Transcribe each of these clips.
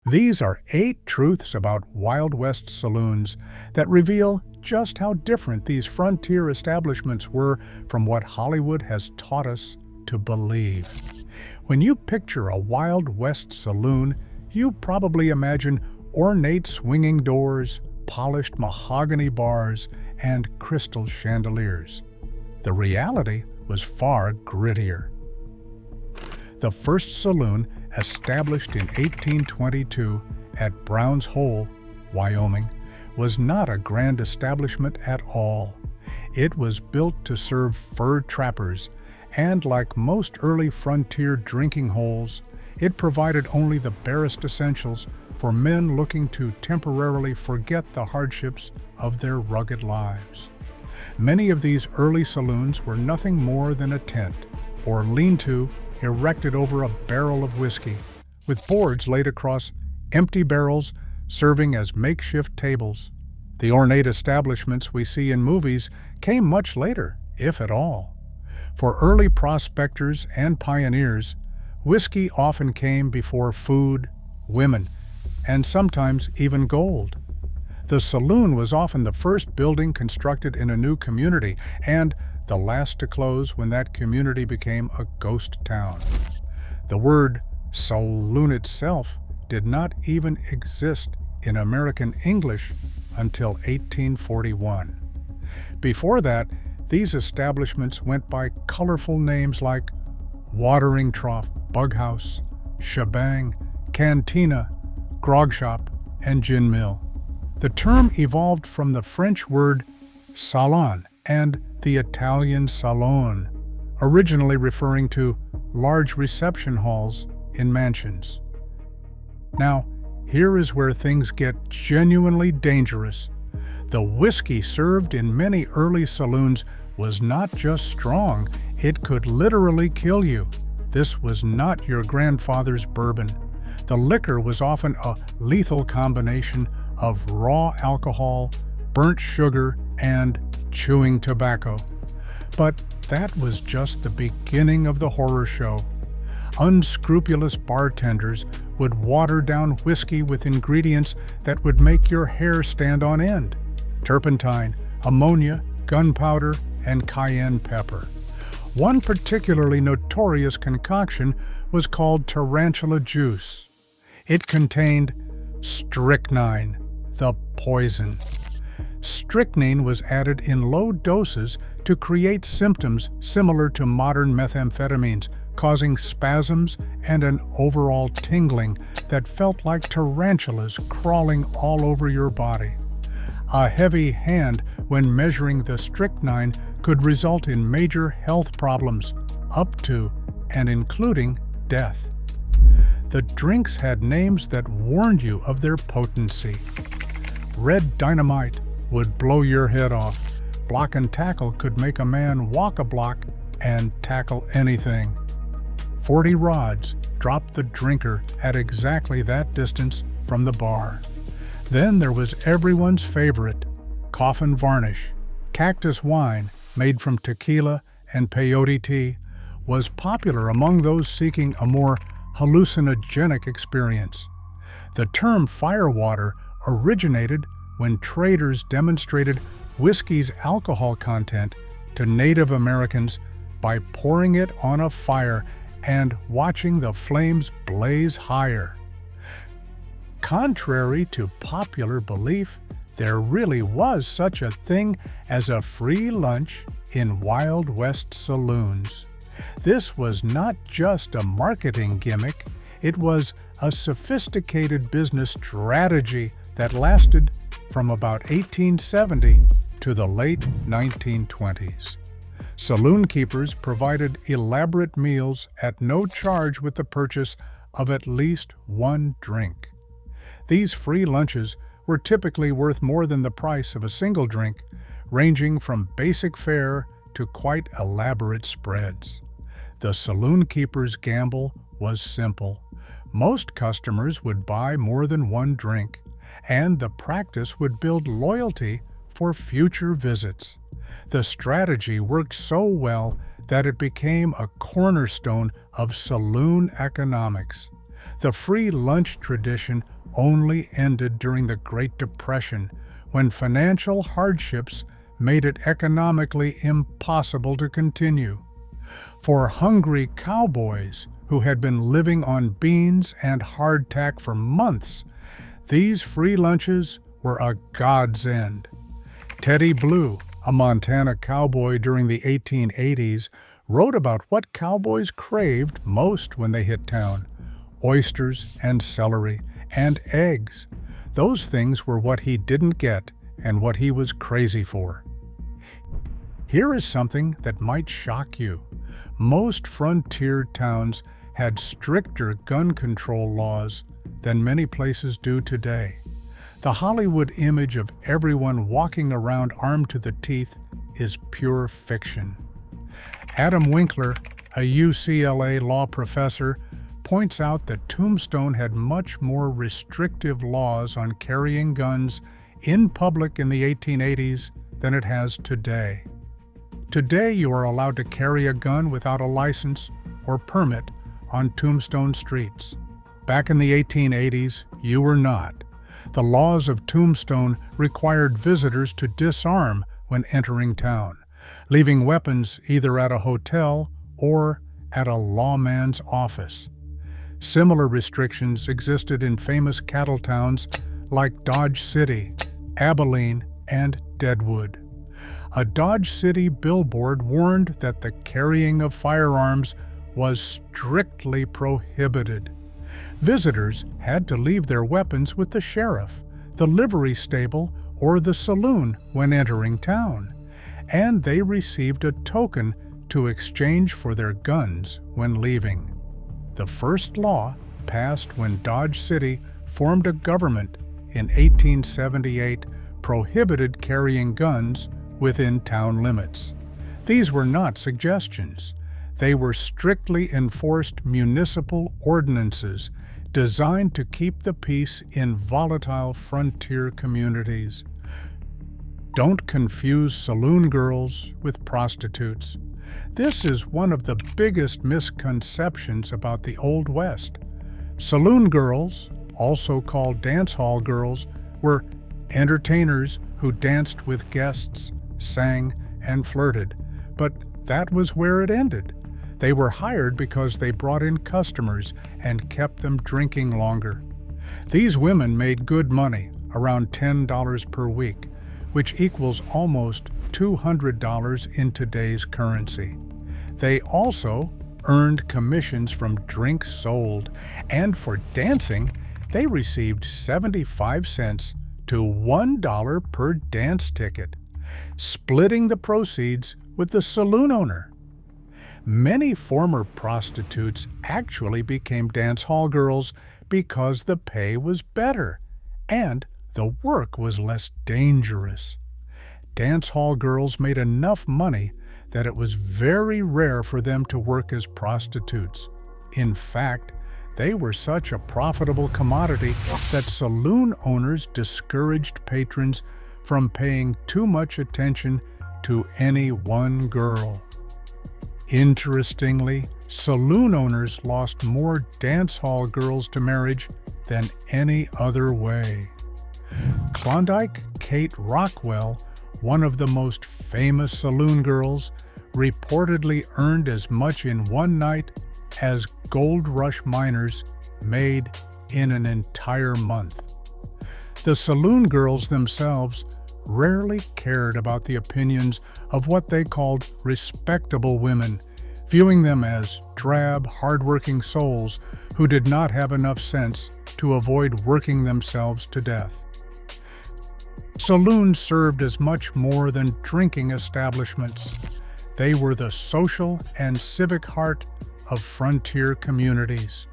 These are 8 truths about Wild West saloons that reveal just how different these frontier establishments were from what Hollywood has taught us to believe. When you picture a Wild West saloon, you probably imagine ornate swinging doors, polished mahogany bars, and crystal chandeliers. The reality was far grittier. The first saloon, established in 1822 at Brown's Hole, Wyoming, was not a grand establishment at all. It was built to serve fur trappers, and like most early frontier drinking holes, it provided only the barest essentials for men looking to temporarily forget the hardships of their rugged lives. Many of these early saloons were nothing more than a tent or lean-to erected over a barrel of whiskey, with boards laid across empty barrels serving as makeshift tables. The ornate establishments we see in movies came much later, if at all. For early prospectors and pioneers, whiskey often came before food, women, and sometimes even gold. The saloon was often the first building constructed in a new community and the last to close when that community became a ghost town. The word saloon itself did not even exist in American English until 1841. Before that, these establishments went by colorful names like watering trough, bughouse, shebang, cantina, grogshop, and gin mill. The term evolved from the French word salon and the Italian saloon, originally referring to large reception halls in mansions. Now, here is where things get genuinely dangerous. The whiskey served in many early saloons was not just strong, it could literally kill you. This was not your grandfather's bourbon. The liquor was often a lethal combination of raw alcohol, burnt sugar, and chewing tobacco. But that was just the beginning of the horror show. Unscrupulous bartenders would water down whiskey with ingredients that would make your hair stand on end: turpentine, ammonia, gunpowder, and cayenne pepper. One particularly notorious concoction was called tarantula juice. It contained strychnine, the poison. Strychnine was added in low doses to create symptoms similar to modern methamphetamines, causing spasms and an overall tingling that felt like tarantulas crawling all over your body. A heavy hand when measuring the strychnine could result in major health problems, up to and including death. The drinks had names that warned you of their potency. Red dynamite would blow your head off. Block and tackle could make a man walk a block and tackle anything. 40 rods dropped the drinker at exactly that distance from the bar. Then there was everyone's favorite, coffin varnish. Cactus wine, made from tequila and peyote tea, was popular among those seeking a more hallucinogenic experience. The term firewater originated when traders demonstrated whiskey's alcohol content to Native Americans by pouring it on a fire and watching the flames blaze higher. Contrary to popular belief, there really was such a thing as a free lunch in Wild West saloons. This was not just a marketing gimmick, it was a sophisticated business strategy that lasted from about 1870 to the late 1920s. Saloon keepers provided elaborate meals at no charge with the purchase of at least one drink. These free lunches were typically worth more than the price of a single drink, ranging from basic fare to quite elaborate spreads. The saloon keeper's gamble was simple. Most customers would buy more than one drink, and the practice would build loyalty for future visits. The strategy worked so well that it became a cornerstone of saloon economics. The free lunch tradition only ended during the Great Depression, when financial hardships made it economically impossible to continue. For hungry cowboys who had been living on beans and hardtack for months, these free lunches were a godsend. Teddy Blue, a Montana cowboy during the 1880s, wrote about what cowboys craved most when they hit town: oysters and celery and eggs. Those things were what he didn't get and what he was crazy for. Here is something that might shock you. Most frontier towns had stricter gun control laws than many places do today. The Hollywood image of everyone walking around armed to the teeth is pure fiction. Adam Winkler, a UCLA law professor, points out that Tombstone had much more restrictive laws on carrying guns in public in the 1880s than it has today. Today, you are allowed to carry a gun without a license or permit on Tombstone streets. Back in the 1880s, you were not. The laws of Tombstone required visitors to disarm when entering town, leaving weapons either at a hotel or at a lawman's office. Similar restrictions existed in famous cattle towns like Dodge City, Abilene, and Deadwood. A Dodge City billboard warned that the carrying of firearms was strictly prohibited. Visitors had to leave their weapons with the sheriff, the livery stable, or the saloon when entering town, and they received a token to exchange for their guns when leaving. The first law, passed when Dodge City formed a government in 1878, prohibited carrying guns within town limits. These were not suggestions. They were strictly enforced municipal ordinances designed to keep the peace in volatile frontier communities. Don't confuse saloon girls with prostitutes. This is one of the biggest misconceptions about the Old West. Saloon girls, also called dance hall girls, were entertainers who danced with guests, sang, and flirted, but that was where it ended. They were hired because they brought in customers and kept them drinking longer. These women made good money, around $10 per week, which equals almost $200 in today's currency. They also earned commissions from drinks sold, and for dancing, they received 75 cents to $1 per dance ticket, splitting the proceeds with the saloon owner. Many former prostitutes actually became dance hall girls because the pay was better and the work was less dangerous. Dance hall girls made enough money that it was very rare for them to work as prostitutes. In fact, they were such a profitable commodity that saloon owners discouraged patrons from paying too much attention to any one girl. Interestingly, saloon owners lost more dance hall girls to marriage than any other way. Klondike Kate Rockwell, one of the most famous saloon girls, reportedly earned as much in one night as gold rush miners made in an entire month. The saloon girls themselves rarely cared about the opinions of what they called respectable women, viewing them as drab, hard-working souls who did not have enough sense to avoid working themselves to death. Saloons served as much more than drinking establishments. They were the social and civic heart of frontier communities.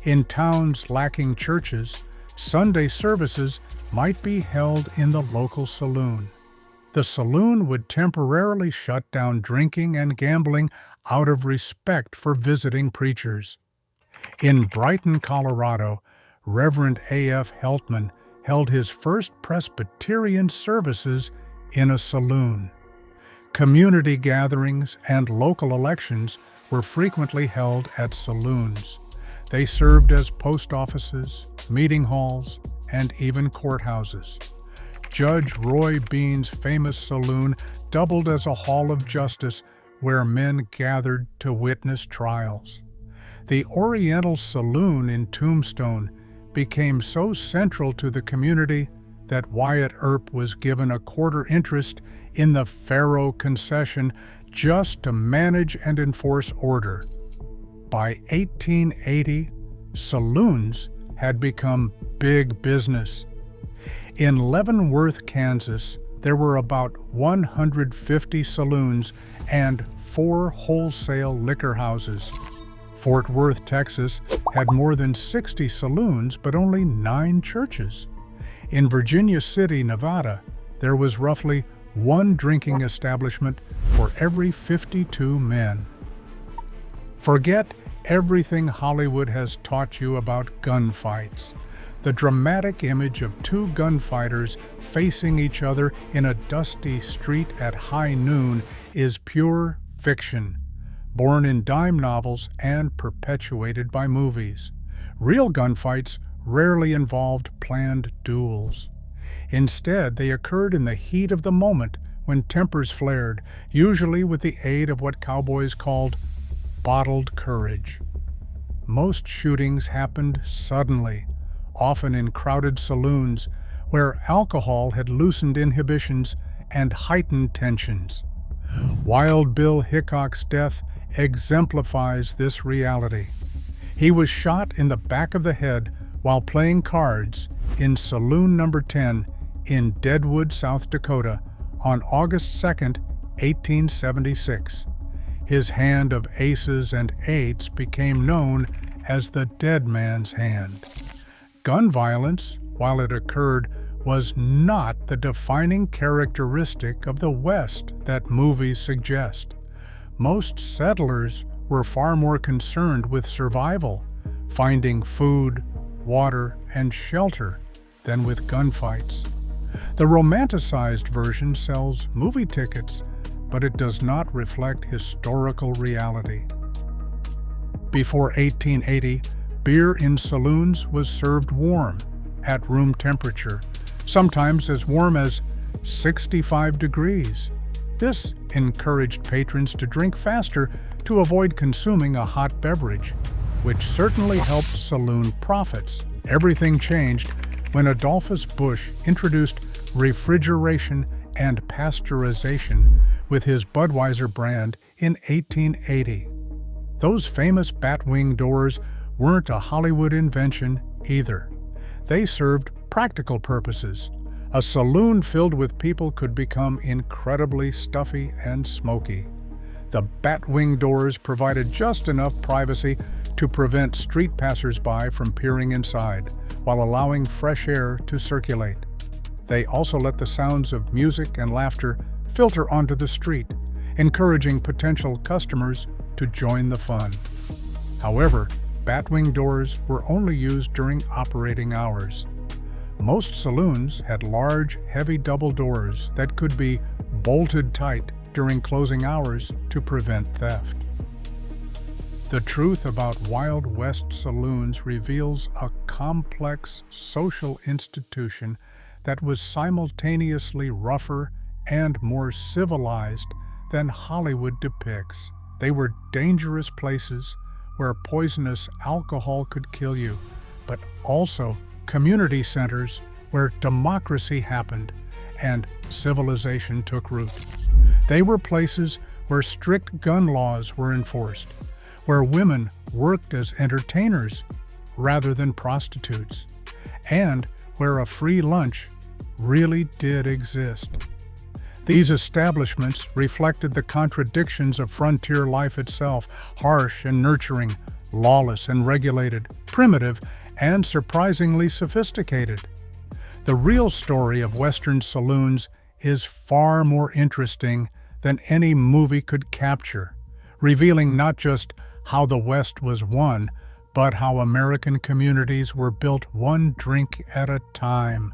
In towns lacking churches, Sunday services might be held in the local saloon. The saloon would temporarily shut down drinking and gambling out of respect for visiting preachers. In Brighton, Colorado, Reverend A.F. Heltman held his first Presbyterian services in a saloon. Community gatherings and local elections were frequently held at saloons. They served as post offices, meeting halls, and even courthouses. Judge Roy Bean's famous saloon doubled as a hall of justice where men gathered to witness trials. The Oriental Saloon in Tombstone became so central to the community that Wyatt Earp was given a quarter interest in the Faro concession just to manage and enforce order. By 1880, saloons had become big business. In Leavenworth, Kansas, there were about 150 saloons and 4 wholesale liquor houses. Fort Worth, Texas, had more than 60 saloons but only 9 churches. In Virginia City, Nevada, there was roughly 1 drinking establishment for every 52 men. Forget everything Hollywood has taught you about gunfights. The dramatic image of 2 gunfighters facing each other in a dusty street at high noon is pure fiction, born in dime novels and perpetuated by movies. Real gunfights rarely involved planned duels. Instead, they occurred in the heat of the moment when tempers flared, usually with the aid of what cowboys called bottled courage. Most shootings happened suddenly, often in crowded saloons where alcohol had loosened inhibitions and heightened tensions. Wild Bill Hickok's death exemplifies this reality. He was shot in the back of the head while playing cards in Saloon Number 10 in Deadwood, South Dakota on August 2, 1876. His hand of aces and eights became known as the dead man's hand. Gun violence, while it occurred, was not the defining characteristic of the West that movies suggest. Most settlers were far more concerned with survival, finding food, water, and shelter, than with gunfights. The romanticized version sells movie tickets, but it does not reflect historical reality. Before 1880, beer in saloons was served warm, at room temperature, sometimes as warm as 65 degrees. This encouraged patrons to drink faster to avoid consuming a hot beverage, which certainly helped saloon profits. Everything changed when Adolphus Busch introduced refrigeration and pasteurization with his Budweiser brand in 1880. Those famous batwing doors weren't a Hollywood invention either. They served practical purposes. A saloon filled with people could become incredibly stuffy and smoky. The batwing doors provided just enough privacy to prevent street passers-by from peering inside, while allowing fresh air to circulate. They also let the sounds of music and laughter filter onto the street, encouraging potential customers to join the fun. However, batwing doors were only used during operating hours. Most saloons had large, heavy double doors that could be bolted tight during closing hours to prevent theft. The truth about Wild West saloons reveals a complex social institution that was simultaneously rougher and more civilized than Hollywood depicts. They were dangerous places where poisonous alcohol could kill you, but also community centers where democracy happened and civilization took root. They were places where strict gun laws were enforced, where women worked as entertainers rather than prostitutes, and where a free lunch really did exist. These establishments reflected the contradictions of frontier life itself: harsh and nurturing, lawless and regulated, primitive and surprisingly sophisticated. The real story of Western saloons is far more interesting than any movie could capture, revealing not just how the West was won, but how American communities were built one drink at a time.